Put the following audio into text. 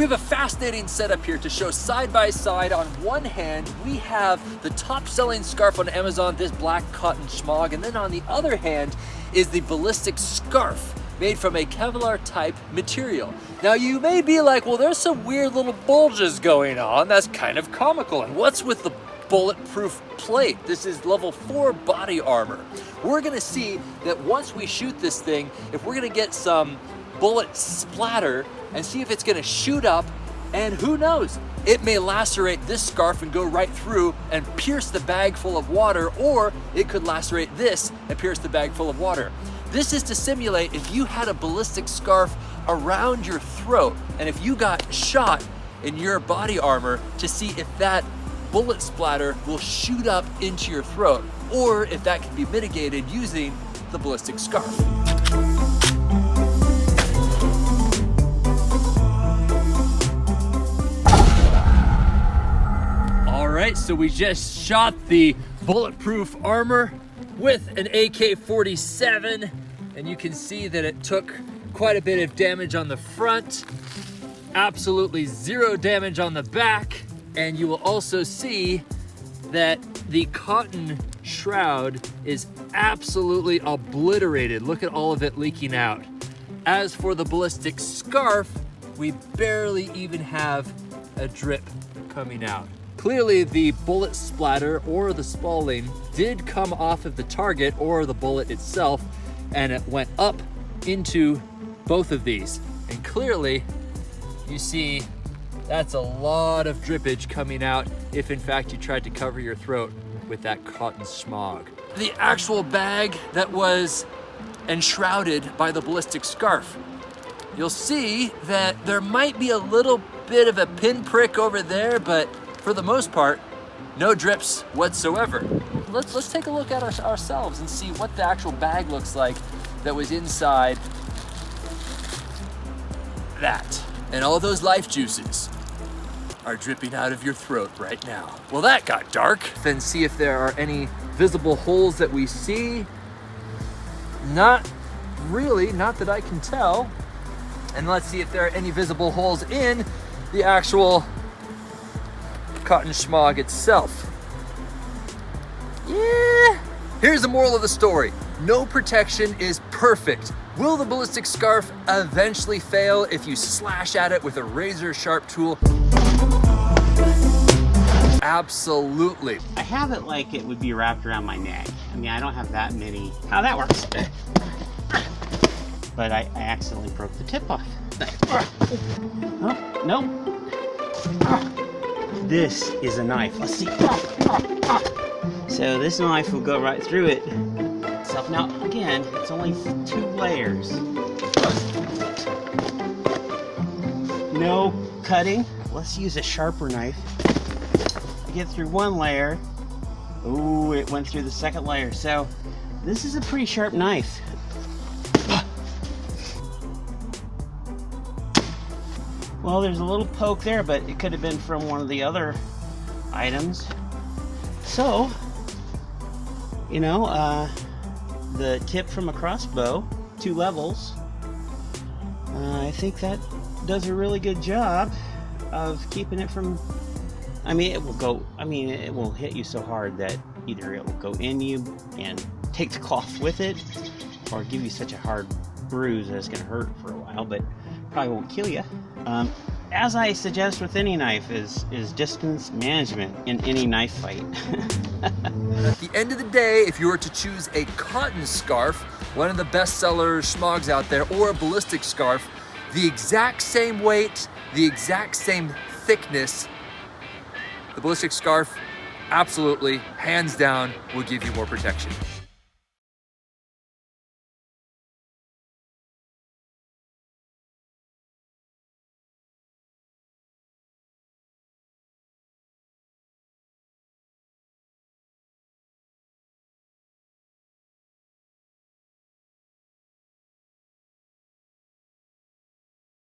We have a fascinating setup here to show side by side. On one hand, we have the top selling scarf on Amazon, this black cotton shemagh, and then on the other hand is the Ballistic Scarf, made from a Kevlar type material. Now you may be like, well, there's some weird little bulges going on. That's kind of comical. And what's with the bulletproof plate? This is level 4 body armor. We're gonna see that once we shoot this thing, if we're gonna get some bullet splatter and see if it's gonna shoot up, and who knows, it may lacerate this scarf and go right through and pierce the bag full of water, or it could lacerate this and pierce the bag full of water. This is to simulate if you had a ballistic scarf around your throat and if you got shot in your body armor, to see if that bullet splatter will shoot up into your throat, or if that can be mitigated using the ballistic scarf. All right, so we just shot the bulletproof armor with an AK-47, and you can see that it took quite a bit of damage on the front, absolutely 0 damage on the back, and you will also see that the cotton shroud is absolutely obliterated. Look at all of it leaking out. As for the ballistic scarf, we barely even have a drip coming out. Clearly the bullet splatter or the Spalling did come off of the target or the bullet itself, and it went up into both of these. And clearly you see that's a lot of drippage coming out if in fact you tried to cover your throat with that cotton shemagh. The actual bag that was enshrouded by the ballistic scarf, you'll see that there might be a little bit of a pinprick over there, but for the most part, no drips whatsoever. Let's take a look at ourselves and see what the actual bag looks like that was inside that. And all those life juices are dripping out of your throat right now. Well, that got dark. Then see if there are any visible holes that we see. Not really, not that I can tell. And let's see if there are any visible holes in the actual cotton shemagh itself. Yeah. Here's the moral of the story. No protection is perfect. Will the ballistic scarf eventually fail if you slash at it with a razor sharp tool? Absolutely. I have it like it would be wrapped around my neck. I mean, I don't have that many. How that works. But I accidentally broke the tip off. Oh, no. This is a knife. Let's see. So this knife will go right through it. So now, again, it's only 2 layers. No cutting. Let's use a sharper knife. I get through 1 layer. Ooh, it went through the 2nd layer. So this is a pretty sharp knife. Well, there's a little poke there, but it could have been from one of the other items. So, you know, the tip from a crossbow, 2 levels, I think that does a really good job of keeping it from, I mean, it will hit you so hard that either it will go in you and take the cloth with it, or give you such a hard bruise that it's going to hurt for a while, but probably won't kill you. As I suggest with any knife, is distance management in any knife fight. At the end of the day, if you were to choose a cotton scarf, one of the best seller shemaghs out there, or a ballistic scarf, the exact same weight, the exact same thickness, the ballistic scarf absolutely, hands down, will give you more protection.